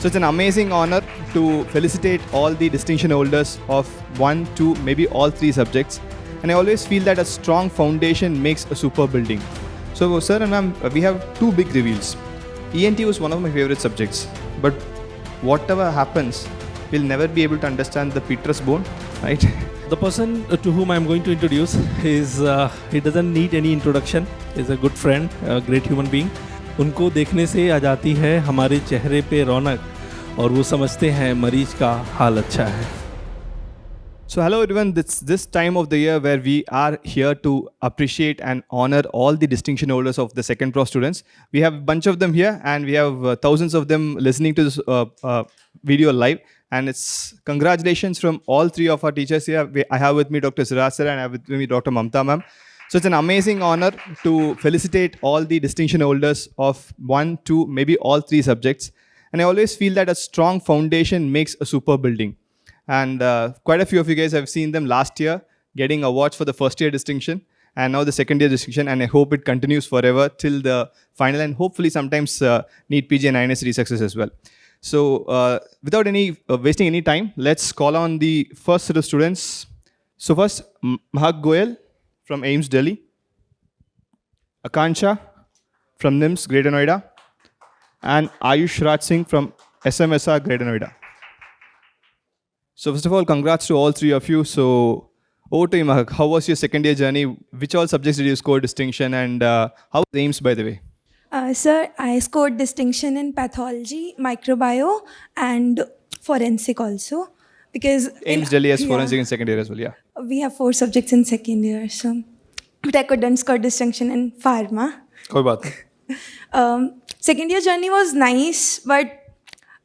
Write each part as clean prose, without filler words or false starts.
So it's an amazing honor to felicitate all the distinction holders of 1, 2, maybe all 3 subjects. And I always feel that a strong foundation makes a super building. So sir and ma'am, we have 2 big reveals. ENT was one of my favorite subjects, but whatever happens, we'll never be able to understand the Petrus bone, right? The person to whom I'm going to introduce is, he doesn't need any introduction. He's a good friend, a great human being. उनको देखने से आ जाती है हमारे चेहरे पे रौनक और वो समझते हैं मरीज का हाल अच्छा है. So hello everyone, this time of the year where we are here to appreciate and honor all the distinction holders of the second pro students. We have a bunch of them here and we have thousands of them listening to this video live. And it's congratulations from all 3 of our teachers here. I have with me Dr. Siraj sir and I have with me Dr. Mamta ma'am. So it's an amazing honor to felicitate all the distinction holders of 1, 2, maybe all 3 subjects. And I always feel that a strong foundation makes a super building. And quite a few of you guys have seen them last year getting awards for the first year distinction and now the second year distinction, and I hope it continues forever till the final and hopefully sometimes NEET PG and INS success as well. So without wasting any time, let's call on the first set of students. So first, Mahak Goyal from AIIMS Delhi, Akansha from NIMS Greater Noida, and Ayush Raj Singh from SMSR Greater Noida. So first of all, congrats to all 3 of you. So over to you, Mahak. How was your second year journey? Which all subjects did you score distinction, and how was AIIMS, by the way? Sir, I scored distinction in pathology, microbio, and forensic also. Because AIIMS Delhi has forensic in second year as well, yeah. We have 4 subjects in second year, so. But I couldn't score distinction in pharma. कोई बात नहीं. Second year journey was nice, but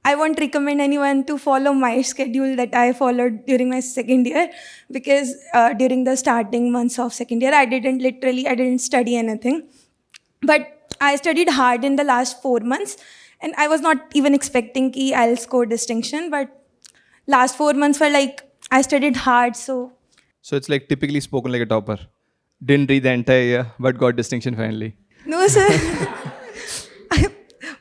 I won't recommend anyone to follow my schedule that I followed during my second year, because during the starting months of second year, I didn't study anything. But I studied hard in the last 4 months, and I was not even expecting that I'll score distinction, but last 4 months were like, I studied hard, so. So it's like typically spoken like a topper. Didn't read the entire year, but got distinction finally. No, sir.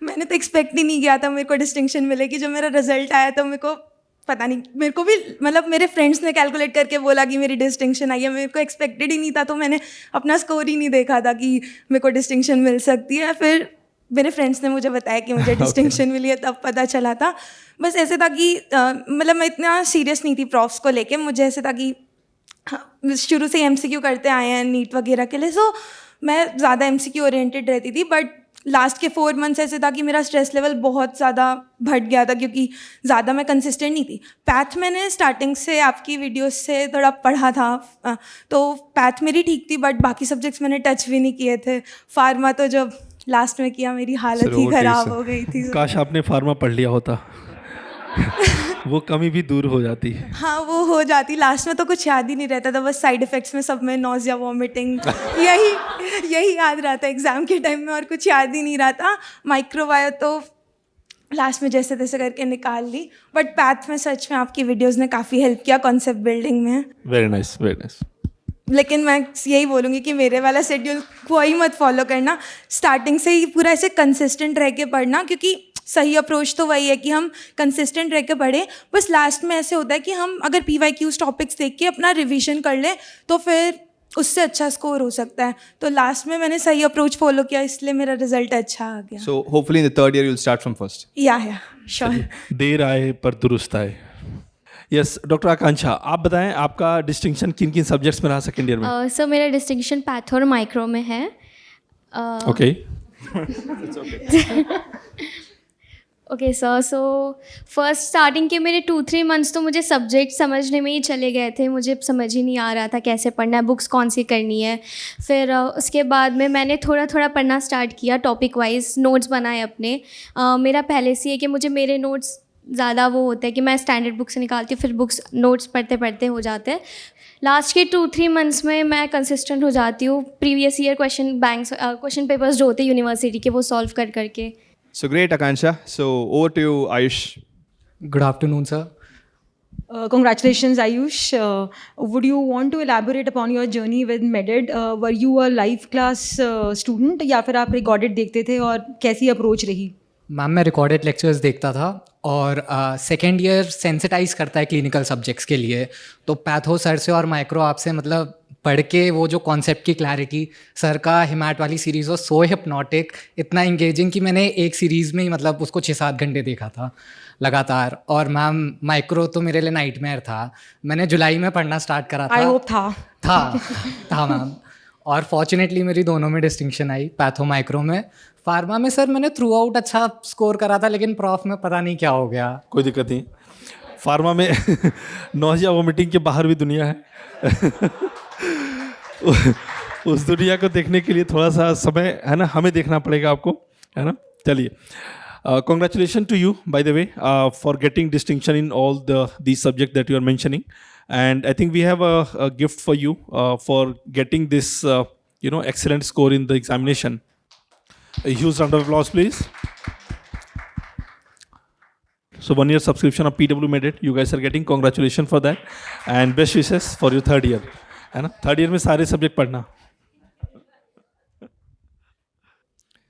मैंने तो expect ही नहीं किया था मेरे को distinction मिलेगी. जब मेरा रिजल्ट आया तो मेरे को पता नहीं, मेरे को भी मतलब मेरे फ्रेंड्स ने कैलकुलेट करके बोला कि मेरी डिस्टिंक्शन आई है. मेरे को एक्सपेक्टेड ही नहीं था, तो मैंने अपना स्कोर ही नहीं देखा था कि मेरे को डिस्टिंक्शन मिल सकती है. फिर मेरे फ्रेंड्स ने मुझे बताया कि मुझे डिस्टिंक्शन मिली है, तब पता चला था. बस ऐसे था कि मतलब मैं इतना सीरियस नहीं थी प्रॉफ्स को लेके. मुझे ऐसे था कि शुरू से MCQ करते आए हैं नीट वगैरह के लिए, सो मैं ज़्यादा MCQ ओरिएंटेड रहती थी. बट लास्ट के 4 मंथ्स ऐसे था कि मेरा स्ट्रेस लेवल बहुत ज़्यादा बढ़ गया था, क्योंकि ज़्यादा मैं कंसिस्टेंट नहीं थी. पैथ मैंने स्टार्टिंग से आपकी वीडियोस से थोड़ा पढ़ा था, तो पैथ मेरी ठीक थी, बट बाकी सब्जेक्ट्स मैंने टच भी नहीं किए थे. फार्मा तो जब लास्ट में किया मेरी हालत ही ख़राब हो गई थी. काश आपने फार्मा पढ़ लिया होता. वो कमी भी दूर हो जाती. हाँ, वो हो जाती. लास्ट में तो कुछ याद ही नहीं रहता था, बस साइड इफ़ेक्ट्स में सब में नॉज़िया, वॉमिटिंग, यही याद रहता एग्ज़ाम के टाइम में, और कुछ याद ही नहीं रहता. माइक्रोबायो तो लास्ट में जैसे तैसे करके निकाल ली. बट पैथ में सच में आपकी वीडियोज़ ने काफ़ी हेल्प किया कॉन्सेप्ट बिल्डिंग में. Very nice, very nice. लेकिन मैं यही बोलूँगी कि मेरे वाला शेड्यूल कोई मत फॉलो करना. स्टार्टिंग से ही पूरा ऐसे कंसिस्टेंट रह के पढ़ना, क्योंकि सही अप्रोच तो वही है कि हम कंसिस्टेंट रह के पढ़ें. बस लास्ट में ऐसे होता है कि हम अगर PYQs टॉपिक्स देख के अपना रिवीजन कर लें तो फिर उससे अच्छा स्कोर हो सकता है. तो लास्ट में मैंने सही अप्रोच फॉलो किया, इसलिए मेरा रिजल्ट अच्छा आ गया. So hopefully in the third year you'll start from first. या श्योर. देर आए पर दुरुस्त आए. यस, डॉक्टर आकांक्षा, आप बताएं आपका डिस्टिंक्शन किन किन सब्जेक्ट्स में रहा सेकेंड ईयर में? सर मेरा डिस्टिंक्शन पैथ और माइक्रो में है. Okay. Okay sir, so first starting के मेरे 2-3 मंथ्स तो मुझे सब्जेक्ट समझने में ही चले गए थे. मुझे समझ ही नहीं आ रहा था कैसे पढ़ना है, बुक्स कौन सी करनी है. फिर उसके बाद में मैंने थोड़ा थोड़ा पढ़ना स्टार्ट किया, टॉपिक वाइज नोट्स बनाए अपने. मेरा पहले से है कि मुझे मेरे नोट्स ज़्यादा वो होते हैं कि मैं स्टैंडर्ड बुक से निकालती हूँ, फिर बुक्स नोट्स पढ़ते पढ़ते हो जाते हैं. लास्ट के 2-3 मंथ्स में मैं कंसिस्टेंट हो जाती हूँ. प्रीवियस ईयर क्वेश्चन पेपर्स जो होते हैं यूनिवर्सिटी के, वो सॉल्व करके. So great, Akansha. So over to you, Ayush. Good afternoon, sir. Congratulations, Ayush. Would you want to elaborate upon your journey with MEDED? Were you a live class student या फिर आप recorded देखते थे, और कैसी approach रही? Ma'am मैं recorded lectures देखता था और सेकेंड ईयर सेंसिटाइज करता है क्लिनिकल सब्जेक्ट्स के लिए, तो पैथो सर से और माइक्रो आपसे मतलब पढ़ के वो जो कॉन्सेप्ट की क्लैरिटी, सर का हिमैट वाली सीरीज़ वो सो हिप्नोटिक, इतना इंगेजिंग कि मैंने एक सीरीज़ में ही मतलब उसको 6-7 घंटे देखा था लगातार। और मैम माइक्रो तो मेरे लिए नाइटमेयर था, मैंने जुलाई में पढ़ना स्टार्ट करा था। आई होप था मैम। और फॉर्चुनेटली मेरी दोनों में डिस्टिंक्शन आई, पैथो माइक्रो में। फार्मा में सर मैंने थ्रू आउट अच्छा स्कोर करा था, लेकिन प्रॉफ में पता नहीं क्या हो गया। कोई दिक्कत नहीं, फार्मा में नौजिया वोमिटिंग के बाहर भी दुनिया है। उस दुनिया को देखने के लिए थोड़ा सा समय है ना, हमें देखना पड़ेगा आपको, है ना। चलिए, congratulation to you by the way for getting distinction in all the subject that you are mentioning, and I think we have a gift for you for getting this excellent score in the examination. A huge round of applause, please. So 1 year subscription of PW made it. You guys are getting congratulations for that, and best wishes for your third year. है ना, third year में सारे subject पढ़ना।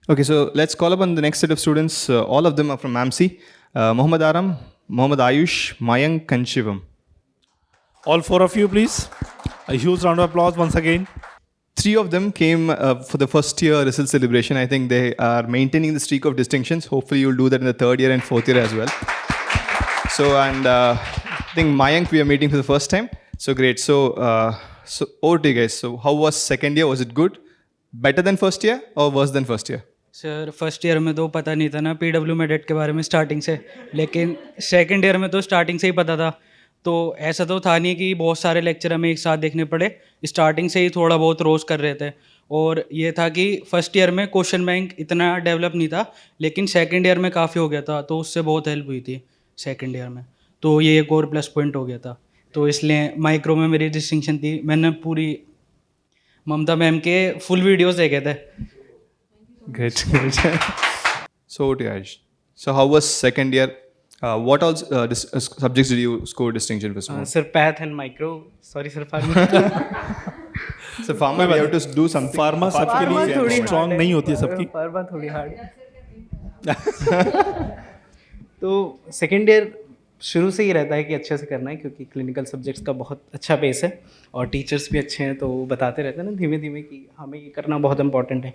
Okay, so let's call upon the next set of students. All of them are from MAMC. Mohammad Aram, Mohammad Ayush, Mayank, and Shivam. All four of you, please. A huge round of applause once again. 3 of them came for the first year result celebration. I think they are maintaining the streak of distinctions. Hopefully, you'll do that in the 3rd year and 4th year as well. So, and I think Mayank we are meeting for the first time. So great. So, so over to you guys. So, how was second year? Was it good? Better than first year or worse than first year? Sir first year में तो पता नहीं था ना PW मेडेट के बारे में starting से, लेकिन सेकंड ईयर में तो स्टार्टिंग से ही पता था। तो ऐसा तो था नहीं कि बहुत सारे लेक्चर हमें एक साथ देखने पड़े, स्टार्टिंग से ही थोड़ा बहुत रोज़ कर रहे थे। और ये था कि फर्स्ट ईयर में क्वेश्चन बैंक इतना डेवलप नहीं था, लेकिन सेकंड ईयर में काफ़ी हो गया था, तो उससे बहुत हेल्प हुई थी सेकंड ईयर में। तो ये एक और प्लस पॉइंट हो गया था, तो इसलिए माइक्रो में मेरी डिस्टिंक्शन थी। मैंने पूरी ममता मैम के फुल वीडियोस देखे थे। Great. So, over to you, Ayush. So, how was second year? What all subjects did you score distinction for? Sir, Path and Micro. Sorry, sir, Pharma. So, pharma, we have to do something. Pharma सबके लिए strong नहीं होती है सबकी। Pharma थोड़ी hard. तो second year शुरू से ही रहता है कि अच्छे से करना है, क्योंकि क्लिनिकल सब्जेक्ट्स का बहुत अच्छा बेस है और टीचर्स भी अच्छे हैं, तो वो बताते रहते हैं ना धीमे धीमे कि हमें ये करना बहुत इंपॉर्टेंट है।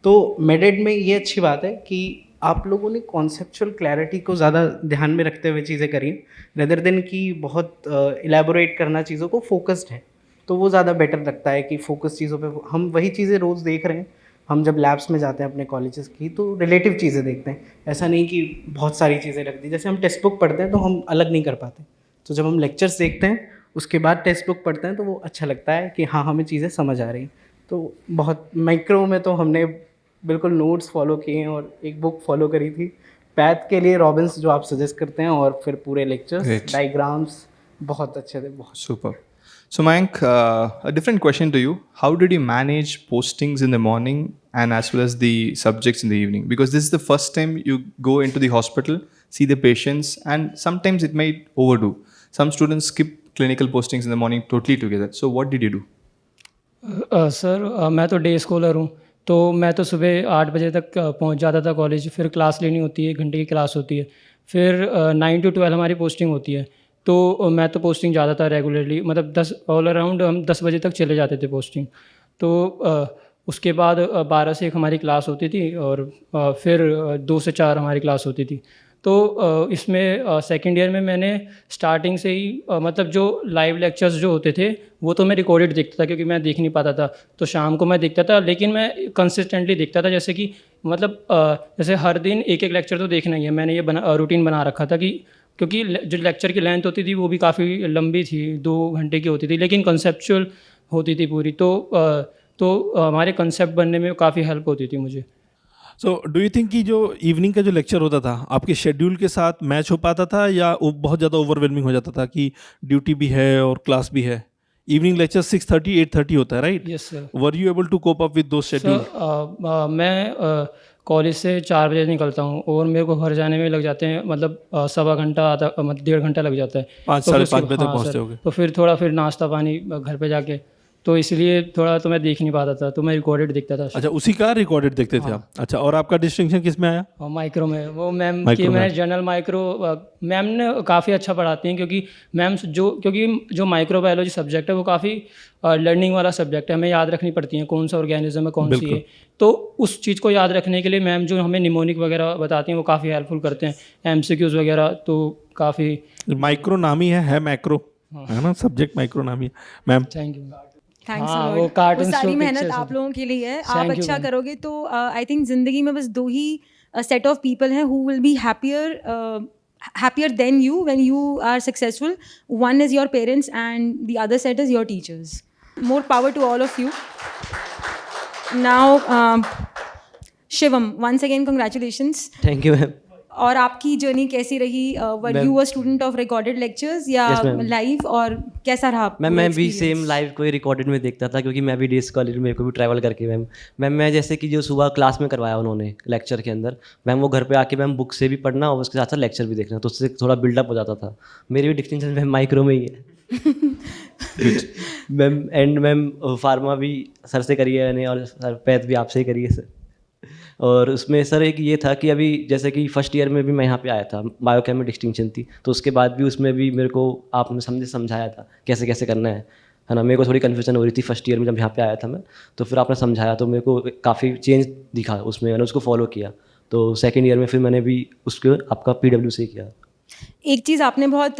तो मेडेड में ये अच्छी बात है कि आप लोगों ने कॉन्सेप्चुअल क्लैरिटी को ज़्यादा ध्यान में रखते हुए चीज़ें करी, रेदर देन कि बहुत इलेबोरेट करना चीज़ों को, फोकस्ड है, तो वो ज़्यादा बेटर लगता है कि फोकस चीज़ों पे हम वही चीज़ें रोज़ देख रहे हैं। हम जब लैब्स में जाते हैं अपने कॉलेजेस की, तो रिलेटिव चीज़ें देखते हैं, ऐसा नहीं कि बहुत सारी चीज़ें रख दी। जैसे हम टेक्स्ट बुक पढ़ते हैं तो हम अलग नहीं कर पाते, तो जब हम लेक्चर्स देखते हैं उसके बाद टेक्स्ट बुक पढ़ते हैं तो वो अच्छा लगता है कि हाँ हमें चीज़ें समझ आ रही। तो बहुत माइक्रो में तो हमने बिल्कुल नोट्स फॉलो किए हैं और एक बुक फॉलो करी थी पैथ के लिए, रॉबिन्स जो आप सजेस्ट करते हैं, और फिर पूरे लेक्चर्स डायग्राम्स बहुत अच्छे थे, बहुत। Super. So, Mayank, a different question to you. How did you manage postings in the morning and as well as the subjects in the evening? Because this is the first time you go into the hospital, see the patients, and sometimes it might overdo. Some students skip clinical postings in the morning totally together. So, what did you do? Sir मैं तो day scholar हूँ, तो मैं तो सुबह 8 बजे तक पहुँच जाता था कॉलेज, फिर क्लास लेनी होती है, 1 घंटे की क्लास होती है, फिर 9 to 12 हमारी पोस्टिंग होती है। तो मैं तो पोस्टिंग जाता था रेगुलरली, मतलब 10 ऑल अराउंड हम 10 बजे तक चले जाते थे पोस्टिंग। तो उसके बाद 12 से 1 हमारी क्लास होती थी, और फिर 2 से 4 हमारी क्लास होती थी। तो इसमें सेकंड ईयर में मैंने स्टार्टिंग से ही मतलब जो लाइव लेक्चर्स जो होते थे वो तो मैं रिकॉर्डेड देखता था, क्योंकि मैं देख नहीं पाता था, तो शाम को मैं देखता था, लेकिन मैं कंसिस्टेंटली देखता था। जैसे कि मतलब जैसे हर दिन एक लेक्चर तो देखना ही है, मैंने ये रूटीन बना रखा था कि, क्योंकि जो लेक्चर की लेंथ होती थी वो भी काफ़ी लंबी थी, 2 घंटे की होती थी, लेकिन कंसेप्चुअल होती थी पूरी। तो हमारे कंसेप्ट बनने में काफ़ी हेल्प होती थी मुझे। सो डू यू थिंक कि जो इवनिंग का जो लेक्चर होता था आपके शेड्यूल के साथ मैच हो पाता था, या वो बहुत ज़्यादा ओवरवेलमिंग हो जाता था कि ड्यूटी भी है और क्लास भी है? इवनिंग लेक्चर 6:30 8:30 होता है, right? Yes sir. Were you able to cope up with those schedule? मैं कॉलेज से 4 बजे निकलता हूँ और मेरे को घर जाने में लग जाते हैं मतलब 1.25 घंटा, आधा मतलब 1.5 घंटा लग जाता है। 5 साढ़े 5 बजे तक पहुँचते होगे। तो फिर थोड़ा फिर नाश्ता पानी घर पे जाके, तो इसलिए थोड़ा तो मैं देख नहीं पाता था, तो मैं रिकॉर्डेड देखता था। अच्छा, उसी का रिकॉर्डेड देखते थे आप? अच्छा, और आपका डिस्टिंक्शन किस में आया? और माइक्रो में वो मैम की, माइक्रो मैं में। जनरल माइक्रो, मैम ने काफ़ी अच्छा पढ़ाती हैं, क्योंकि जो माइक्रो बायोलॉजी सब्जेक्ट है वो काफ़ी लर्निंग वाला सब्जेक्ट है, हमें याद रखनी पड़ती है कौन सा ऑर्गेनिज्म है कौन सी बिल्कुल। है। तो उस चीज़ को याद रखने के लिए मैम जो हमें निमोनिक वगैरह बताती हैं वो काफ़ी हेल्पफुल करते हैं, एमसीक्यूज़ वगैरह, तो काफ़ी। माइक्रो नाम ही है मैक्रो, है ना, सब्जेक्ट माइक्रो नाम ही है। Ma'am thank you. थैंक्स हाँ, अ वो लॉट। cartoons वो सारी तो मेहनत pictures आप हैं। लोगों के लिए है। आप Thank you, अच्छा ma'am. करोगे तो आई थिंक ज़िंदगी में बस दो ही सेट ऑफ पीपल हैं who will be happier than you when you are successful. One is your parents and the other set is your teachers. More power to all of you. Now, Shivam, once again congratulations. Thank you ma'am. और आपकी journey कैसी रही? वर Ma'am. You a student of recorded lectures या Yes, ma'am. Live, और कैसा रहा ma'am पूरा मैं भी experience? सेम लाइव को ही रिकॉर्डेड में देखता था, क्योंकि मैं भी डेज कॉलेज, मेरे को भी ट्रैवल करके मैम मैं जैसे कि जो सुबह क्लास में करवाया उन्होंने लेक्चर के अंदर, मैम वो घर पे आके मैम बुक से भी पढ़ना और उसके साथ साथ लेक्चर भी देखना, तो उससे थोड़ा बिल्डअप हो जाता था। मेरी भी डिस्टिंक्शन मैम माइक्रो में ही है। मैम एंड मैम फार्मा भी सर से करी है मैंने, और सर पैथ भी आपसे ही करी है सर। और उसमें सर एक ये था कि अभी जैसे कि फर्स्ट ईयर में भी मैं यहाँ पे आया था, बायोकेम में डिस्टिंक्शन थी, तो उसके बाद भी उसमें भी मेरे को आपने समझाया था कैसे कैसे करना है ना। मेरे को थोड़ी कन्फ्यूजन हो रही थी फर्स्ट ईयर में जब यहाँ पे आया था मैं, तो फिर आपने समझाया तो मेरे को काफ़ी चेंज दिखा उसमें, मैंने उसको फॉलो किया। तो सेकेंड ईयर में फिर मैंने भी उसको आपका PW से किया। एक चीज़ आपने बहुत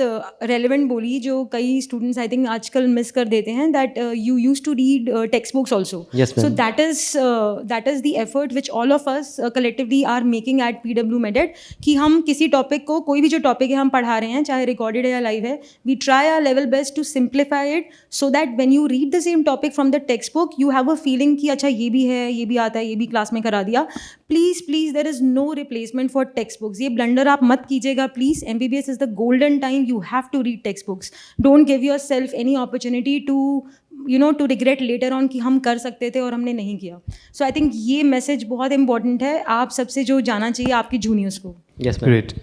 रेलिवेंट बोली जो कई स्टूडेंट्स आई थिंक आजकल मिस कर देते हैं, that you use to read textbooks also. Yes, so ma'am. That is the effort which all of us collectively are making at PW मेडेट, कि हम किसी टॉपिक को, कोई भी जो टॉपिक है हम पढ़ा रहे हैं, चाहे रिकॉर्डेड है या लाइव है, we try our level best to simplify it so that when you read the same topic from the text book you have a feeling कि अच्छा ये भी है, ये भी आता है, ये भी क्लास में करा दिया। Please there is no replacement for textbooks. ये ब्लंडर आप मत कीजिएगा please. MBBS is the golden time, you have to read textbooks. Don't give yourself any opportunity to regret later on कि हम कर सकते थे और हमने नहीं किया। सो आई थिंक ये मैसेज बहुत इंपॉर्टेंट है आप सबसे जो जाना चाहिए आपकी जूनियर्स को। Yes ma'am. Great.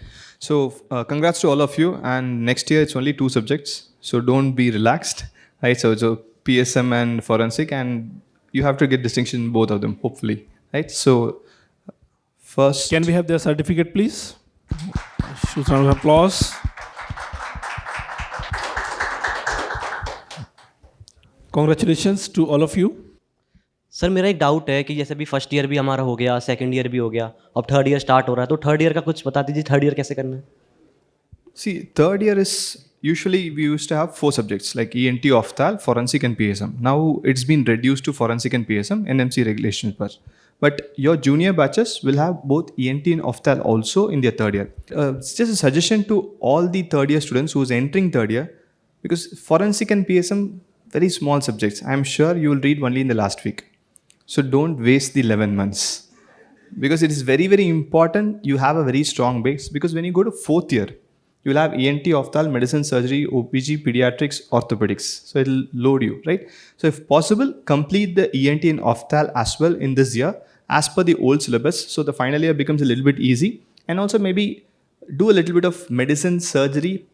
So, congrats to all of you. And next year, it's only 2 subjects. So, don't be relaxed. Right? So PSM and forensic, and you have to get distinction in both of them, hopefully. Right? So, first. Can we have their certificate, please? Show some applause. Congratulations to all of you. Sir मेरा एक doubt है कि जैसे अभी first year भी हमारा हो गया, सेकंड ईयर भी हो गया, अब थर्ड ईयर स्टार्ट हो रहा है, तो थर्ड ईयर का कुछ बता दीजिए, थर्ड ईयर कैसे करना है? See, third year is usually we used to have 4 subjects like ENT, Ophthal, Forensic, and PSM. Now it's been reduced to Forensic and PSM, NMC regulations per. But your junior batches will have both ENT and Ophthal also in their third year. It's just a suggestion to all the third year students who's entering third year, because Forensic and PSM, very small subjects. I'm sure you will read only in the last week. So don't waste the 11 months. Because it is very, very important you have a very strong base, because when you go to 4th year, you will have ENT, Ophthal, medicine, surgery, OPG, pediatrics, orthopedics. So it will load you, right? So if possible, complete the ENT and Ophthal as well in this year as per the old syllabus. So the final year becomes a little bit easy. And also maybe do a little bit of medicine, surgery,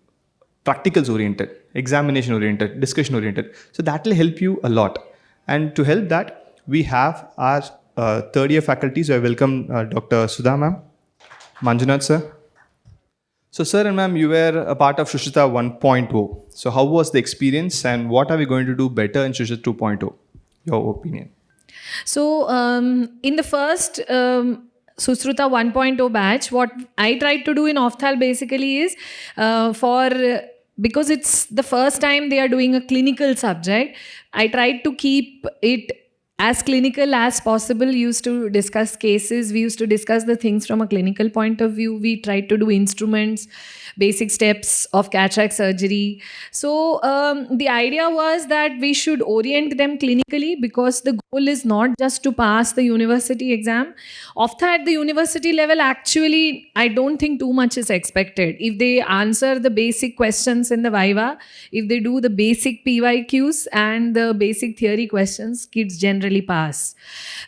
practicals oriented, examination oriented, discussion oriented. So that will help you a lot. And to help that, we have our third year faculties. I welcome Dr. Sudha ma'am, Manjunath sir. So sir and ma'am, you were a part of Shushita 1.0. So how was the experience and what are we going to do better in Shushita 2.0? Your opinion. So, in the first Susruta 1.0 batch, what I tried to do in Ophthal basically is because it's the first time they are doing a clinical subject, I tried to keep it as clinical as possible. Used to discuss cases, we used to discuss the things from a clinical point of view. We tried to do instruments, basic steps of cataract surgery. So the idea was that we should orient them clinically, because the goal is not just to pass the university exam. Ophthal at the university level, actually, I don't think too much is expected. If they answer the basic questions in the Viva, if they do the basic PYQs and the basic theory questions, kids generally generally pass.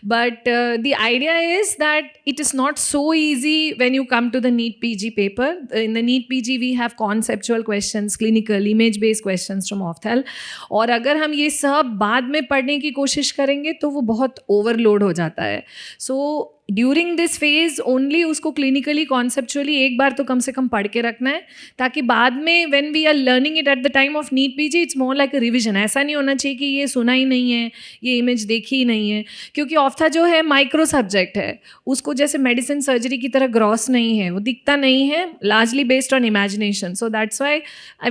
But the idea is that it is not so easy when you come to the NEET PG paper. In the NEET PG, we have conceptual questions, clinical, image-based questions from ऑफ्थेल. और अगर हम ये सब बाद में पढ़ने की कोशिश करेंगे तो वो बहुत ओवरलोड हो जाता है. So during this phase only उसको क्लिनिकली कॉन्सेप्चुअली एक बार तो कम से कम पढ़ के रखना है, ताकि बाद में when we are learning it at the time of NEET PG it's more like a revision. ऐसा नहीं होना चाहिए कि ये सुना ही नहीं है, ये इमेज देखी ही नहीं है, क्योंकि ऑफ्था जो है माइक्रो सब्जेक्ट है, उसको जैसे मेडिसिन सर्जरी की तरह ग्रॉस नहीं है, वो दिखता नहीं है, largely based on imagination. So that's why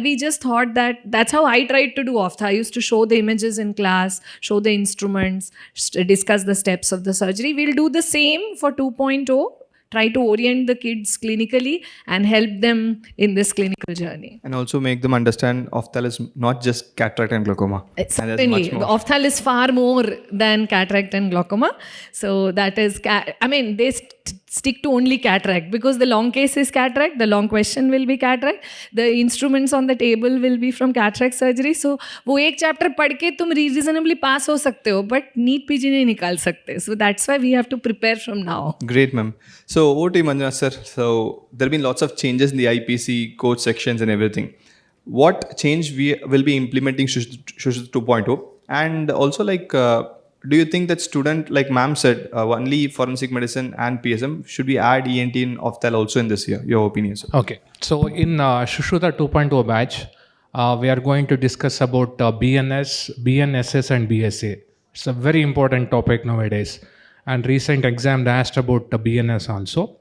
we just thought that's how I tried to do ophtha. I used to show the images in class, show the instruments, discuss the steps of the surgery. We'll do the same for 2.0, try to orient the kids clinically and help them in this clinical journey. And also make them understand ophthal is not just cataract and glaucoma. Certainly, the ophthal is far more than cataract and glaucoma. So that is, they stick to only cataract because the long case is cataract, the long question will be cataract, the instruments on the table will be from cataract surgery. So वो एक chapter पढ़ के तुम reasonably pass हो सकते हो, but NEET PG नहीं निकाल सकते. So that's why we have to prepare from now. Great, ma'am. So over to you, Manjunath sir. So there have been lots of changes in the IPC code sections and everything. What change we will be implementing Shushruta 2.0? And also do you think that student, like ma'am said, only forensic medicine and PSM, should we add ENT and ophthal also in this year? Your opinion, sir? Okay. So in Shushruta 2.0 batch, we are going to discuss about BNS, BNSS and BSA. It's a very important topic nowadays. And recent exam they asked about the BNS also.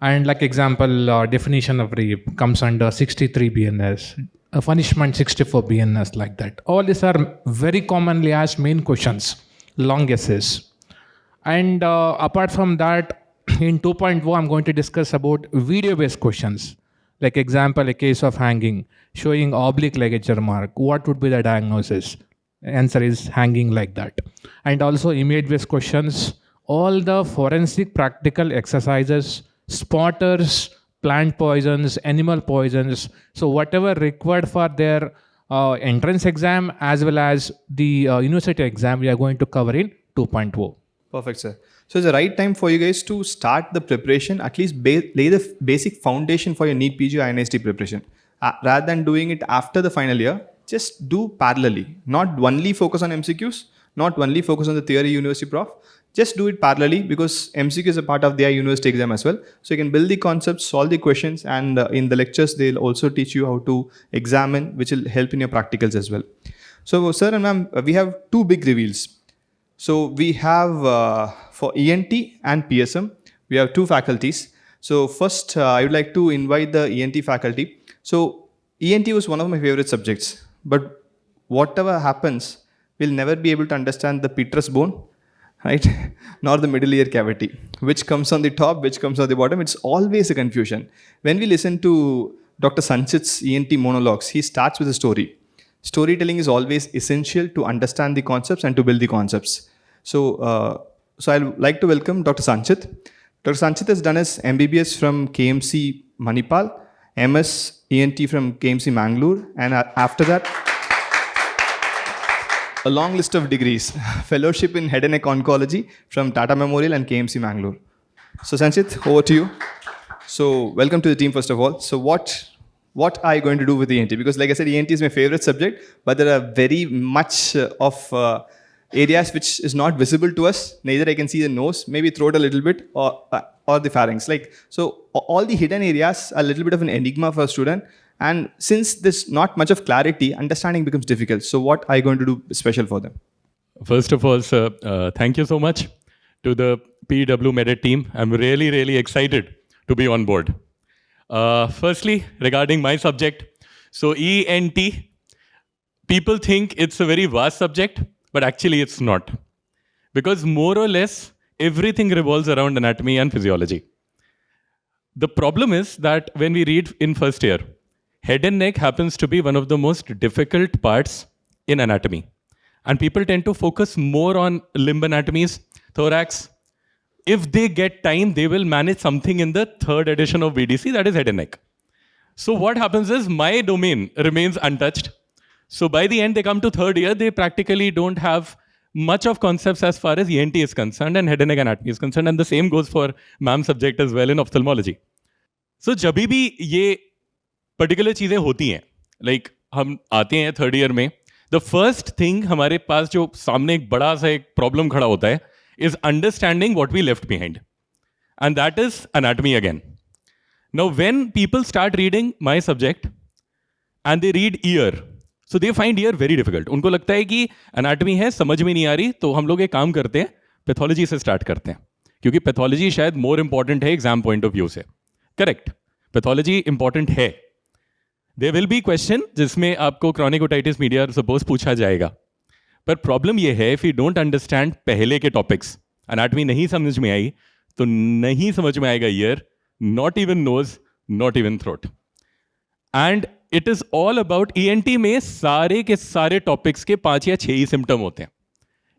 And like example, definition of rape comes under 63 BNS, punishment 64 BNS, like that. All these are very commonly asked main questions, long essays. And apart from that, in 2.0, I'm going to discuss about video-based questions. Like example, a case of hanging, showing oblique ligature mark. What would be the diagnosis? Answer is hanging, like that. And also image-based questions, all the forensic practical exercises, spotters, plant poisons, animal poisons. So whatever required for their entrance exam as well as the university exam, we are going to cover in 2.0. Perfect, sir. So it's the right time for you guys to start the preparation, at least lay the basic foundation for your NEET PG or INST preparation. Rather than doing it after the final year, just do parallelly. Not only focus on MCQs, not only focus on the theory university prof. Just do it parallelly because MCQ is a part of their university exam as well. So you can build the concepts, solve the questions, and in the lectures, they'll also teach you how to examine, which will help in your practicals as well. So sir and ma'am, we have two big reveals. So we have for ENT and PSM, we have two faculties. So first, I would like to invite the ENT faculty. So ENT was one of my favorite subjects, but whatever happens, we'll never be able to understand the petrous bone, right? Nor the middle ear cavity, which comes on the top, which comes on the bottom. It's always a confusion. When we listen to Dr. Sanchit's ENT monologues, he starts with a story. Storytelling is always essential to understand the concepts and to build the concepts. So I'd like to welcome Dr. Sanchit. Dr. Sanchit has done his MBBS from KMC Manipal, MS ENT from KMC Mangalore, and after that, a long list of degrees, fellowship in head and neck oncology from Tata Memorial and KMC Mangalore. So Sanchit, over to you. So welcome to the team first of all. So what are you going to do with ENT? Because like I said, ENT is my favorite subject, but there are very much of areas which is not visible to us. Neither I can see the nose, maybe throat a little bit, or the pharynx. So all the hidden areas are a little bit of an enigma for a student. And since there's not much of clarity, understanding becomes difficult. So what are you going to do special for them? First of all, sir, thank you so much to the PW Medit team. I'm really, really excited to be on board. Firstly, regarding my subject, so ENT, people think it's a very vast subject, but actually it's not. Because more or less, everything revolves around anatomy and physiology. The problem is that when we read in first year, head and neck happens to be one of the most difficult parts in anatomy. And people tend to focus more on limb anatomies, thorax. If they get time, they will manage something in the third edition of VDC, that is head and neck. So what happens is my domain remains untouched. So by the end, they come to third year, they practically don't have much of concepts as far as ENT is concerned and head and neck anatomy is concerned, and the same goes for ma'am subject as well in ophthalmology. So जब भी ये particular चीज़ें होती हैं, like हम आते हैं third year में, द फर्स्ट थिंग हमारे पास जो सामने एक बड़ा सा एक प्रॉब्लम खड़ा होता है is understanding what we left behind, and that is anatomy again. Now when people start reading my subject and they read ear, so they find ear very difficult. उनको लगता है कि एनाटमी है, समझ में नहीं आ रही, तो हम लोग एक काम करते हैं, पैथोलॉजी से स्टार्ट करते हैं, क्योंकि पैथोलॉजी शायद मोर इंपॉर्टेंट है एग्जाम पॉइंट ऑफ व्यू से. करेक्ट, पैथोलॉजी इंपॉर्टेंट है. देयर विल बी क्वेश्चन जिसमें आपको क्रॉनिक ओटाइटिस मीडिया सपोज पूछा जाएगा, पर प्रॉब्लम ये है इफ यू डोंट अंडरस्टैंड पहले के टॉपिक्स, एनाटमी नहीं समझ में आई तो नहीं समझ में आएगा ear, not even nose, not even throat. And it is all about ENT में सारे के सारे टॉपिक्स के 5 या 6 ही सिम्टम होते हैं.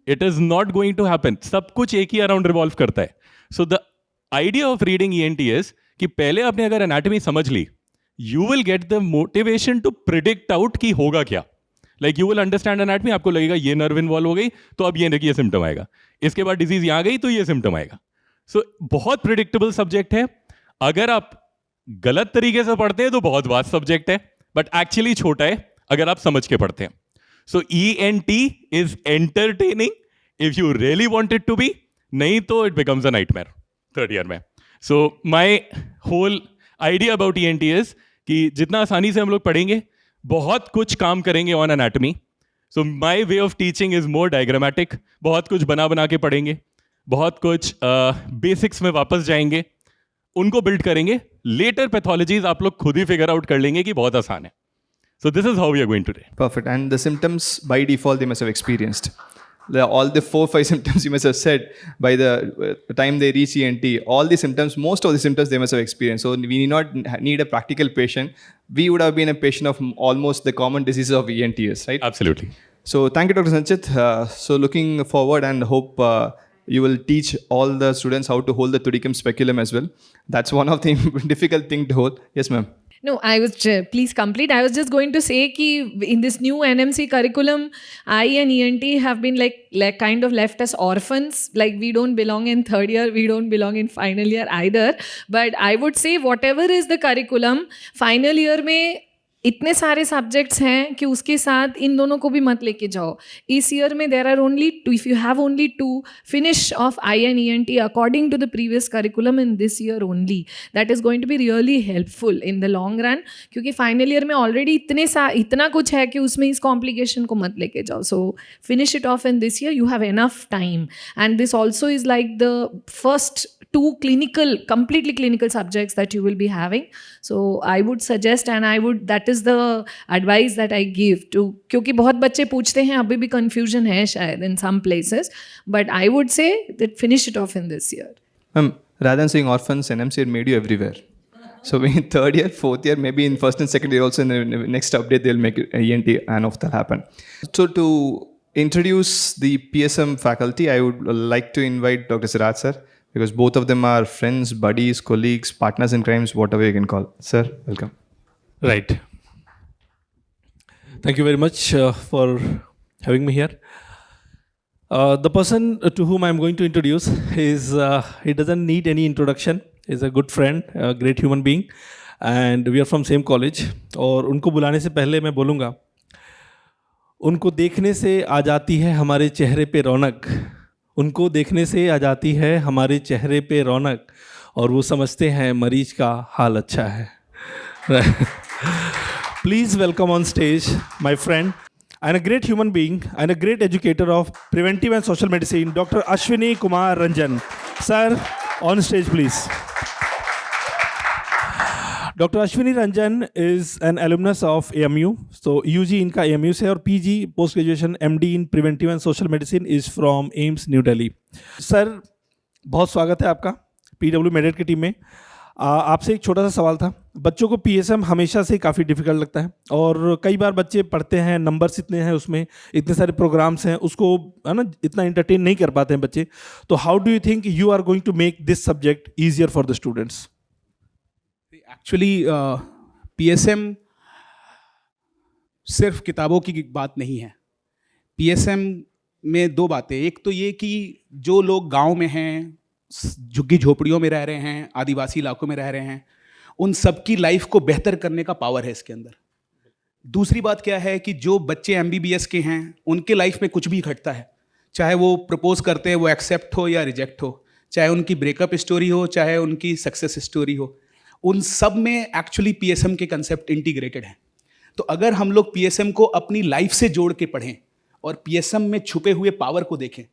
It is not going to happen, सब कुछ एक ही अराउंड रिवॉल्व करता है. So the idea of reading ENT is कि पहले आपने अगर एनाटमी समझ ली, you will get the motivation to predict out कि होगा क्या. Like you will understand anatomy, आपको लगेगा ये नर्व इन्वॉल्व हो गई तो अब ये सिम्टम आएगा, इसके बाद डिजीज यहाँ गई तो ये सिम्टम आएगा. सो बहुत प्रिडिक्टेबल सब्जेक्ट है. अगर आप गलत तरीके से पढ़ते हैं तो बहुत वास्ट सब्जेक्ट है, बट एक्चुअली छोटा है अगर आप समझ के पढ़ते हैं. So ENT is entertaining if you really want it to be, नहीं तो it becomes a nightmare third year में. So my whole idea about ENT is कि जितना आसानी से हम लोग पढ़ेंगे, बहुत कुछ काम करेंगे on anatomy. So my way of teaching is more diagrammatic. बहुत कुछ बना के पढ़ेंगे, बहुत कुछ बेसिक्स में वापस जाएंगे, उनको बिल्ड करेंगे. लेटर पैथोलॉजीज आप लोग खुद ही फिगर आउट कर लेंगे कि बहुत आसान है. So this is how we are going today. Perfect. And the symptoms by default they must have experienced. All the 4-5 symptoms you must have said by the time they reach ENT, all the symptoms, most of the symptoms they must have experienced. So we need not need a practical patient. We would have been a patient of almost the common diseases of ENTs, right? Absolutely. So thank you, Dr. Sanchit. So looking forward and hope you will teach all the students how to hold the Tudicum speculum as well. That's one of the difficult thing to hold. Yes, ma'am. No, I was please complete. I was just going to say कि in this new NMC curriculum, I and ENT have been like kind of left as orphans. Like we don't belong in third year, we don't belong in final year either. But I would say whatever is the curriculum, final year में इतने सारे subjects हैं कि उसके साथ इन दोनों को भी मत लेके जाओ. इस ईयर में there are only 2, if you have only 2, finish off I and ENT according to the previous curriculum in this year only. That is going to be really helpful in the long run, क्योंकि final year में already इतना कुछ है कि उसमें इस complication को मत लेके जाओ. सो finish it of in this year, you have enough time. And this also is like the first 2 completely clinical subjects that you will be having. So I would suggest, and that is the advice that I give to, क्योंकि बहुत बच्चे पूछते हैं, अभी भी confusion है शायद in some places, but I would say that finish it off in this year. Rather than saying orphans, NMC had made you everywhere. So in third year, fourth year, maybe in first and second year also, in the next update they'll make ENT and of that happen. So to introduce the PSM faculty, I would like to invite Dr. Siraj sir, because both of them are friends, buddies, colleagues, partners in crimes, whatever you can call. Sir, welcome. Right. Thank you very much for having me here. The person to whom I'm going to introduce is, he doesn't need any introduction. He's a good friend, a great human being, and we are from same college. और उनको बुलाने से पहले मैं बोलूँगा, उनको देखने से आ जाती है हमारे चेहरे पे रौनक. उनको देखने से आ जाती है हमारे चेहरे पे रौनक, और वो समझते हैं मरीज का हाल अच्छा है. Please welcome on stage my friend and a great human being and a great educator of preventive and social medicine, Dr. Ashwini Kumar Ranjan. Sir, on stage please. Doctor Ashwini Ranjan is an alumnus of AMU. So UG इनका AMU से, और PG post graduation MD in preventive and social medicine is from AIIMS new Delhi. Sir, बहुत स्वागत है आपका PW मेडेट की team में. आपसे एक छोटा सा सवाल था. बच्चों को PSM हमेशा से काफ़ी डिफिकल्ट लगता है, और कई बार बच्चे पढ़ते हैं, नंबर्स इतने हैं उसमें, इतने सारे प्रोग्राम्स हैं, उसको है ना इतना इंटरटेन नहीं कर पाते हैं बच्चे. तो how do you think you are going to make this subject easier for the students? Actually PSM सिर्फ किताबों की बात नहीं है. PSM में दो बातें। एक तो ये कि जो लोग गांव में हैं, झुग्गी झोपड़ियों में रह रहे हैं, आदिवासी इलाकों में रह रहे हैं, उन सबकी लाइफ को बेहतर करने का पावर है इसके अंदर। दूसरी बात क्या है कि जो बच्चे MBBS के हैं उनके लाइफ में कुछ भी घटता है, चाहे वो प्रपोज करते हैं वो एक्सेप्ट हो या रिजेक्ट हो, चाहे उनकी ब्रेकअप स्टोरी हो, चाहे उनकी सक्सेस स्टोरी हो, उन सब में एक्चुअली PSM के कंसेप्ट इंटीग्रेटेड हैं। तो अगर हम लोग PSM को अपनी लाइफ से जोड़ के पढ़ें और PSM में छुपे हुए पावर को देखें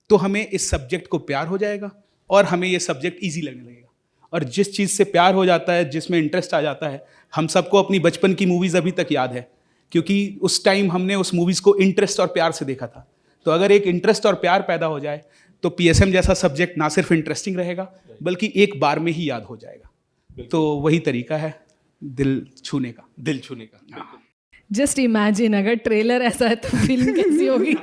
तो हमें इस सब्जेक्ट को प्यार हो जाएगा और हमें ये सब्जेक्ट ईजी लगने लगेगा। और जिस चीज़ से प्यार हो जाता है, जिसमें इंटरेस्ट आ जाता है, हम सबको अपनी बचपन की मूवीज़ अभी तक याद है क्योंकि उस टाइम हमने उस मूवीज़ को इंटरेस्ट और प्यार से देखा था। तो अगर एक इंटरेस्ट और प्यार पैदा हो जाए तो PSM जैसा सब्जेक्ट ना सिर्फ इंटरेस्टिंग रहेगा बल्कि एक बार में ही याद हो जाएगा। तो वही तरीका है दिल छूने का। जस्ट इमेजिन अगर ट्रेलर ऐसा है तो फिल्म कैसी होगी।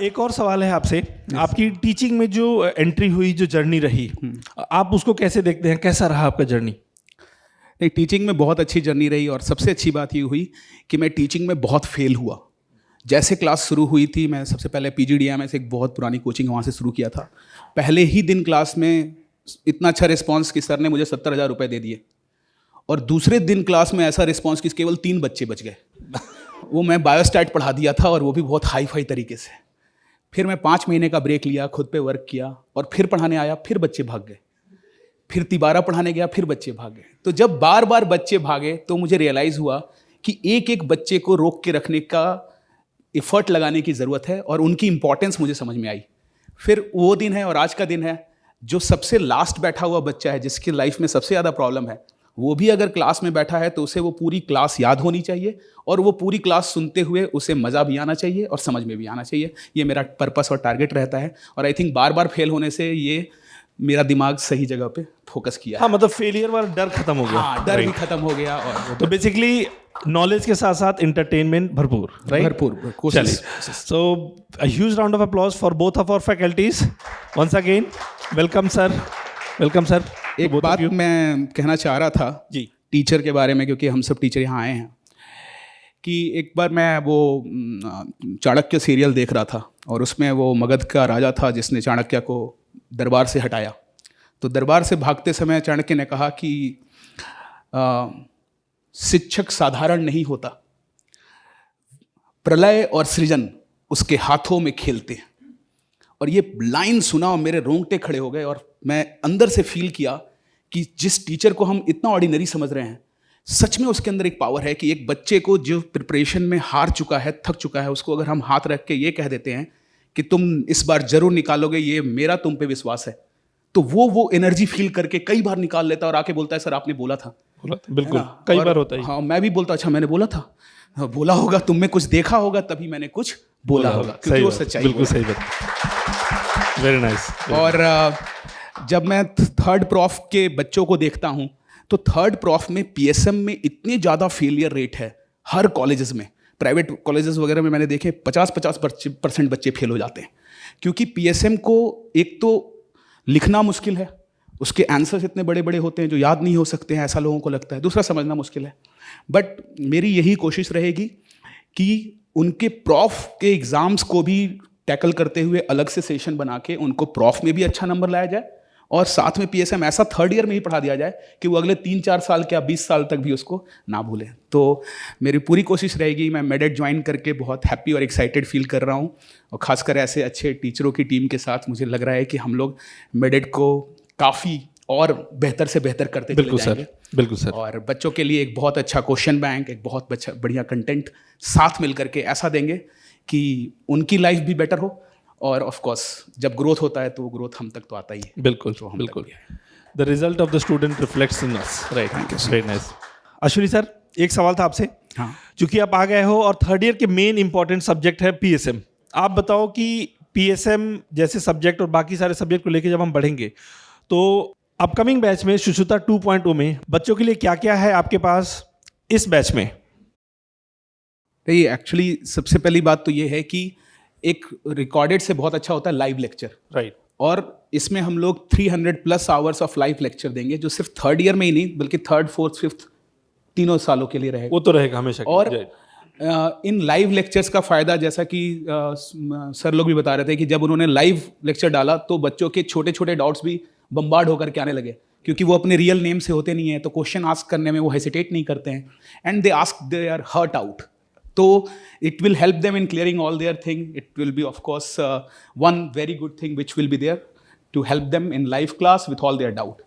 एक और सवाल है आपसे, आपकी टीचिंग में जो एंट्री हुई, जो जर्नी रही, आप उसको कैसे देखते हैं, कैसा रहा आपका जर्नी? नहीं, टीचिंग में बहुत अच्छी जर्नी रही और सबसे अच्छी बात ये हुई कि मैं टीचिंग में बहुत फेल हुआ। जैसे क्लास शुरू हुई थी, मैं सबसे पहले PGDM से एक बहुत पुरानी कोचिंग वहाँ से शुरू किया था। पहले ही दिन क्लास में इतना अच्छा रिस्पांस कि सर ने मुझे 70,000 रुपये दे दिए और दूसरे दिन क्लास में ऐसा रिस्पांस कि केवल 3 बच्चे बच गए। वो मैं बायोस्टैट पढ़ा दिया था और वो भी बहुत हाई फाई तरीके से। फिर मैं 5 महीने का ब्रेक लिया, खुद पे वर्क किया और फिर पढ़ाने आया, फिर बच्चे भाग गए। फिर दोबारा पढ़ाने गया, फिर बच्चे भाग गए। तो जब बार बार बच्चे भागे तो मुझे रियलाइज़ हुआ कि एक एक बच्चे को रोक के रखने का एफर्ट लगाने की ज़रूरत है और उनकी इंपॉर्टेंस मुझे समझ में आई। फिर वो दिन है और आज का दिन है, जो सबसे लास्ट बैठा हुआ बच्चा है, जिसकी लाइफ में सबसे ज़्यादा प्रॉब्लम है, वो भी अगर क्लास में बैठा है तो उसे वो पूरी क्लास याद होनी चाहिए और वो पूरी क्लास सुनते हुए उसे मज़ा भी आना चाहिए और समझ में भी आना चाहिए। ये मेरा पर्पस और टारगेट रहता है और I think bar bar fail होने से ये मेरा दिमाग सही जगह पे फोकस किया। हाँ, मतलब फेलियर वाला डर खत्म हो गया। हाँ, डर भी खत्म हो गया। और तो बेसिकली नॉलेज के साथ साथ एंटरटेनमेंट भरपूर, राइट? भरपूर। चलिए, so a huge round of applause for both of our faculties. Once again welcome sir, welcome sir. एक बात मैं कहना चाह रहा था जी टीचर के बारे में, क्योंकि हम सब टीचर यहाँ आए हैं, कि एक बार मैं वो चाणक्य सीरियल देख रहा था और उसमें वो मगध का राजा था जिसने चाणक्य को दरबार से हटाया। तो दरबार से भागते समय चाणक्य ने कहा कि शिक्षक साधारण नहीं होता, प्रलय और सृजन उसके हाथों में खेलते हैं। और ये लाइन सुना और मेरे रोंगटे खड़े हो गए और मैं अंदर से फील किया कि जिस टीचर को हम इतना ऑर्डिनरी समझ रहे हैं, सच में उसके अंदर एक पावर है कि एक बच्चे को जो प्रिपरेशन में हार चुका है, थक चुका है, उसको अगर हम हाथ रख के ये कह देते हैं कि तुम इस बार जरूर निकालोगे, ये मेरा तुम पे विश्वास है, तो वो एनर्जी फील करके कई बार निकाल लेता और आके बोलता है सर आपने बोला था। बिल्कुल, कई बार होता है। हाँ, मैं भी बोलता अच्छा मैंने बोला था। हाँ, बोला होगा, तुमने कुछ देखा होगा तभी मैंने कुछ बोला होगा, क्योंकि वो सच्चाई। बिल्कुल सही बात, वेरी नाइस। और जब मैं थर्ड प्रॉफ के बच्चों को देखता हूँ तो थर्ड प्रॉफ में PSM में इतने ज़्यादा फेलियर रेट है हर कॉलेजेस में। प्राइवेट कॉलेजेस वगैरह में मैंने देखे 50% बच्चे फेल हो जाते हैं, क्योंकि PSM को एक तो लिखना मुश्किल है, उसके आंसर्स इतने बड़े बड़े होते हैं जो याद नहीं हो सकते हैं, ऐसा लोगों को लगता है। दूसरा, समझना मुश्किल है। बट मेरी यही कोशिश रहेगी कि उनके प्रॉफ के एग्ज़ाम्स को भी टैकल करते हुए अलग से सेशन बना के उनको प्रॉफ में भी अच्छा नंबर लाया जाए और साथ में PSM ऐसा थर्ड ईयर में ही पढ़ा दिया जाए कि वो अगले 3-4 साल क्या 20 साल तक भी उसको ना भूलें। तो मेरी पूरी कोशिश रहेगी। मैं मेडेट ज्वाइन करके बहुत हैप्पी और एक्साइटेड फील कर रहा हूँ और ख़ासकर ऐसे अच्छे टीचरों की टीम के साथ मुझे लग रहा है कि हम लोग मेडेट को काफ़ी और बेहतर से बेहतर करते चले जाएंगे। बिल्कुल सर। और बच्चों के लिए एक बहुत अच्छा क्वेश्चन बैंक, एक बहुत बढ़िया कंटेंट साथ मिल करके ऐसा देंगे कि उनकी लाइफ भी बेटर हो। और ऑफ कोर्स जब ग्रोथ होता है तो वो ग्रोथ हम तक तो आता ही है। बिल्कुल बिल्कुल। The result of the student reflects in us, right? Very nice. Ashwini sir, एक सवाल था आपसे। हाँ, चूंकि आप आ गए हो और थर्ड ईयर के मेन इंपॉर्टेंट सब्जेक्ट है PSM, आप बताओ कि PSM जैसे सब्जेक्ट और बाकी सारे सब्जेक्ट को लेके जब हम बढ़ेंगे तो अपकमिंग बैच में सुश्रुता 2.0 में बच्चों के लिए क्या क्या है आपके पास इस बैच में? नहीं, एक्चुअली सबसे पहली बात तो ये है कि एक रिकॉर्डेड से बहुत अच्छा होता है लाइव लेक्चर, राइट? और इसमें हम लोग 300+ आवर्स ऑफ लाइव लेक्चर देंगे, जो सिर्फ थर्ड ईयर में ही नहीं बल्कि 3rd, 4th, 5th तीनों सालों के लिए रहेगा। वो तो रहेगा हमेशा। और इन लाइव लेक्चर्स का फ़ायदा, जैसा कि सर लोग भी बता रहे थे कि जब उन्होंने लाइव लेक्चर डाला तो बच्चों के छोटे छोटे डाउट्स भी बम्बार्ड होकर के आने लगे, क्योंकि वो अपने रियल नेम से होते नहीं हैं, तो क्वेश्चन आस्क करने में वो हेसिटेट नहीं करते हैं, and they ask they are hurt out. तो it will help them in clearing all their thing. It will be of course one very good thing which will be there to help them in live class with all their doubt.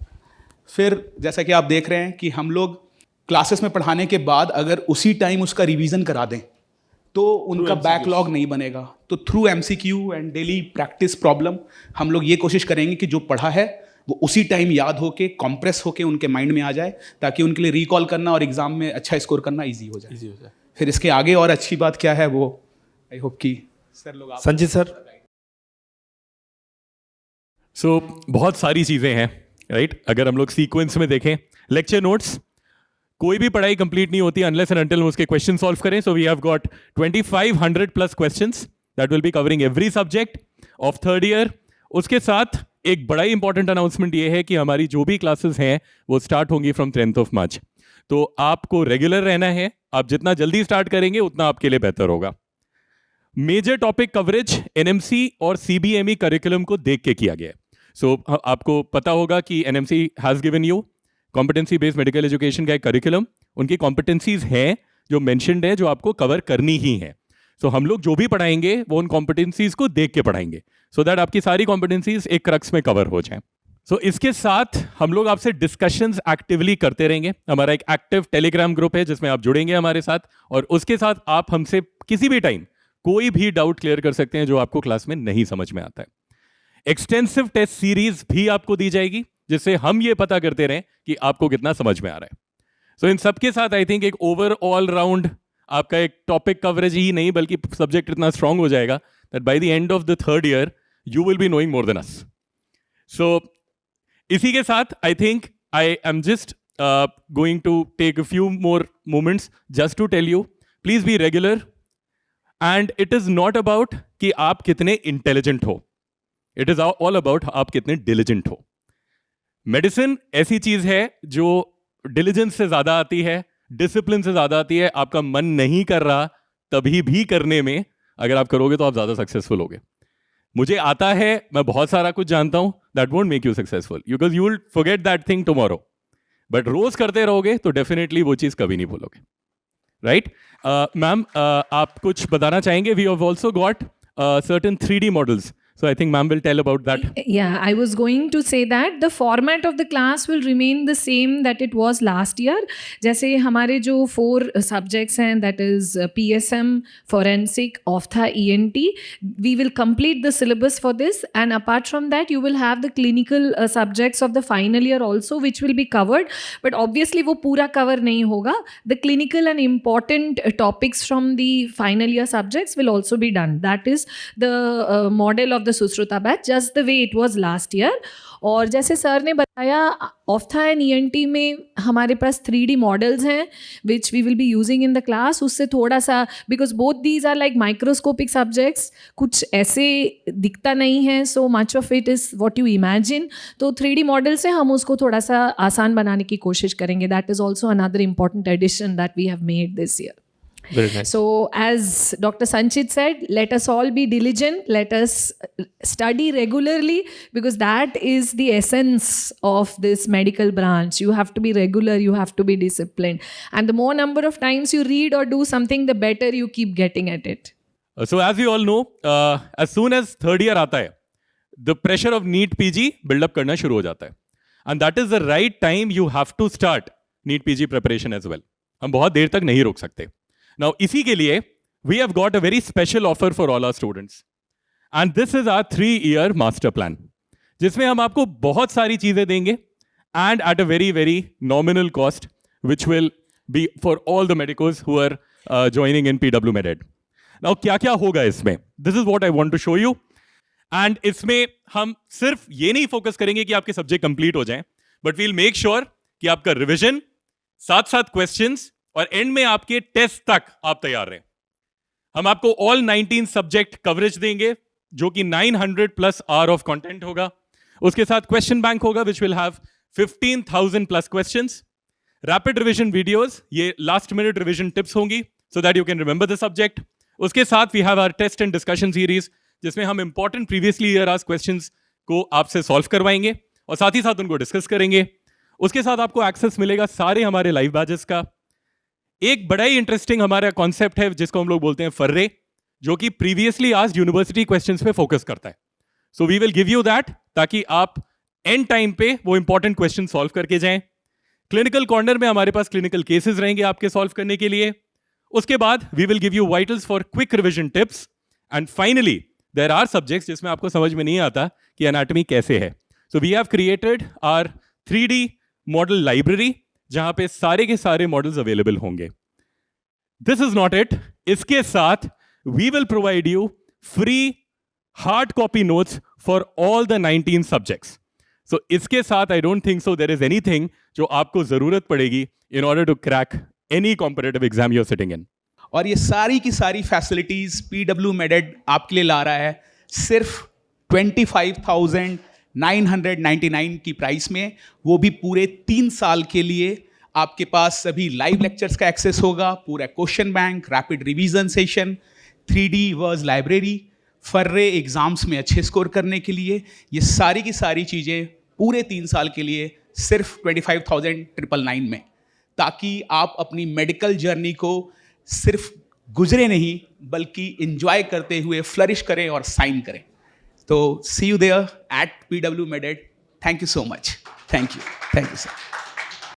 फिर जैसा कि आप देख रहे हैं कि हम लोग क्लासेस में पढ़ाने के बाद अगर उसी टाइम उसका रिवीजन करा दें तो उनका बैकलॉग नहीं बनेगा। तो through MCQ and daily practice problem हम लोग ये कोशिश करेंगे कि जो पढ़ा है वो उसी टाइम याद होके कंप्रेस होके उनके माइंड में आ जाए, ताकि उनके लिए रिकॉल करना और एग्जाम में अच्छा स्कोर करना ईजी हो जाए। फिर इसके आगे और अच्छी बात क्या है वो आई होप कि सर लोग संजीत सर। सो बहुत सारी चीज़ें हैं, राइट? अगर हम लोग सीक्वेंस में देखें, लेक्चर नोट्स, कोई भी पढ़ाई कंप्लीट नहीं होती अनलेस एंड अनटिल हम उसके क्वेश्चन सॉल्व करें। So we have got 2500 plus questions that will be covering every subject of third year. उसके साथ एक बड़ा ही इंपॉर्टेंट अनाउंसमेंट ये है कि हमारी जो भी क्लासेस हैं वो स्टार्ट होंगी फ्रॉम 10th of March। तो आपको रेगुलर रहना है, आप जितना जल्दी स्टार्ट करेंगे उतना आपके लिए बेहतर होगा। मेजर टॉपिक कवरेज एनएमसी और सीबीएमई करिकुलम को देख के किया गया है। सो आपको पता होगा कि NMC has given you competency based medical education का एक करिकुलम, उनकी कॉम्पिटेंसीज हैं जो मेंशन्ड है, जो आपको कवर करनी ही है। सो हम लोग जो भी पढ़ाएंगे वो उन कॉम्पिटेंसीज को देख के पढ़ाएंगे, सो दैट आपकी सारी कॉम्पिटेंसीज एक क्रक्स में कवर हो जाएं। सो इसके साथ हम लोग आपसे डिस्कशंस एक्टिवली करते रहेंगे। हमारा एक एक्टिव टेलीग्राम ग्रुप है जिसमें आप जुड़ेंगे हमारे साथ, और उसके साथ आप हमसे किसी भी टाइम कोई भी डाउट क्लियर कर सकते हैं जो आपको क्लास में नहीं समझ में आता है। एक्सटेंसिव टेस्ट सीरीज भी आपको दी जाएगी जिससे हम ये पता करते रहें कि आपको कितना समझ में आ रहा है। सो इन सबके साथ आई थिंक एक ओवरऑल राउंड आपका एक टॉपिक कवरेज ही नहीं बल्कि सब्जेक्ट इतना स्ट्रांग हो जाएगा that by the end of the third year you will be knowing more than us. So इसी के साथ I think I am just going to take a few more moments just to tell you please be regular, and it is not about कि आप कितने intelligent हो, it is all about आप कितने diligent हो। मेडिसिन ऐसी चीज है जो डिलिजेंस से ज्यादा आती है, डिसिप्लिन से ज्यादा आती है। आपका मन नहीं कर रहा तभी भी करने में अगर आप करोगे तो आप ज्यादा सक्सेसफुल होगे। मुझे आता है, मैं बहुत सारा कुछ जानता हूं, that won't make you successful because you will forget that thing tomorrow, but रोज करते रहोगे तो डेफिनेटली वो चीज कभी नहीं भूलोगे, राइट? मैम आप कुछ बताना चाहेंगे? We have also got certain 3D models, so I think ma'am will tell about that. Yeah, I was going to say that the format of the class will remain the same that it was last year. जैसे हमारे जो 4 subjects हैं, that is PSM, Forensic, Ophtha, ENT, we will complete the syllabus for this, and apart from that you will have the clinical subjects of the final year also which will be covered, but obviously वो पूरा cover नहीं होगा. The clinical and important topics from the final year subjects will also be done. That is the model of the Sushruta batch, just the way it was last year. और जैसे sir ने बताया ऑफ्था and ENT में हमारे पास 3D models हैं which we will be using in the class. उससे थोड़ा सा, because both these are like microscopic subjects, कुछ ऐसे दिखता नहीं है, so much of it is what you imagine. तो 3D मॉडल से हम उसको थोड़ा सा आसान बनाने की कोशिश करेंगे। That is also another important addition that we have made this year. Very nice. So as Dr. Sanchit said, let us all be diligent, let us study regularly, because that is the essence of this medical branch. You have to be regular, you have to be disciplined, and the more number of times you read or do something, the better you keep getting at it. So as you all know, as soon as third year आता है, the pressure of NEET PG build up करना शुरू हो जाता है, and that is the right time you have to start NEET PG preparation as well. हम बहुत देर तक नहीं रोक सकते. Now, इसी के लिए we have got a very special offer for all our students, and this is our 3-year master plan, जिसमें हम आपको बहुत सारी चीजें देंगे and at a very very nominal cost, which will be for all the medicos who are joining in PW Med-Ed. Now, क्या क्या होगा इसमें? This is what I want to show you, and इसमें हम सिर्फ ये नहीं फोकस करेंगे कि आपके सब्जेक्ट कंप्लीट हो जाएं, but we'll make sure कि आपका रिविजन साथ साथ क्वेश्चंस और एंड में आपके टेस्ट तक आप तैयार रहें। हम आपको ऑल 19 सब्जेक्ट कवरेज देंगे जो कि 900 प्लस आवर ऑफ कंटेंट होगा। उसके साथ क्वेश्चन बैंक होगा which will have 15,000 plus questions, rapid revision videos, ये लास्ट मिनट रिविजन टिप्स होंगी so that you can remember the subject. उसके साथ we have our test and discussion series, जिसमें हम important previously year asked questions को आपसे solve करवाएंगे और साथ ही साथ उनको डिस्कस करेंगे। उसके साथ आपको एक्सेस मिलेगा सारे हमारे लाइव बैचेस का। एक बड़ा ही इंटरेस्टिंग हमारा कॉन्सेप्ट है जिसको हम लोग बोलते हैं फर्रे, जो कि प्रीवियसली आस्क्ड यूनिवर्सिटी क्वेश्चंस पे फोकस करता है। So we will give you that, ताकि आप एंड टाइम पे वो इंपॉर्टेंट क्वेश्चन सॉल्व करके जाएं। क्लिनिकल कॉर्नर में हमारे पास क्लिनिकल केसेस रहेंगे आपके सॉल्व करने के लिए। उसके बाद we will give you vitals for quick revision tips, and finally there are subjects जिसमें आपको समझ में नहीं आता कि एनाटॉमी कैसे है। So we have created our 3D model library, जहां पे सारे के सारे मॉडल्स अवेलेबल होंगे। दिस इज नॉट इट, इसके साथ we will provide you free hard copy notes for all the 19 subjects. So इसके साथ I don't think so there is anything जो आपको जरूरत पड़ेगी in order to crack any competitive exam you are sitting in. और ये सारी की सारी फैसिलिटीज़ PW मेडेड आपके लिए ला रहा है सिर्फ 25,999 की प्राइस में, वो भी पूरे 3 साल के लिए। आपके पास सभी लाइव लेक्चर्स का एक्सेस होगा, पूरा question bank, rapid revision session, 3D verse library, फर्रे एग्ज़ाम्स में अच्छे स्कोर करने के लिए। ये सारी की सारी चीज़ें पूरे 3 साल के लिए सिर्फ 25,999 में, ताकि आप अपनी मेडिकल जर्नी को सिर्फ गुजरे नहीं बल्कि एंजॉय करते हुए फ्लरिश करें और साइन करें। तो see you there at PW MedEd. Thank you so much. Thank you sir.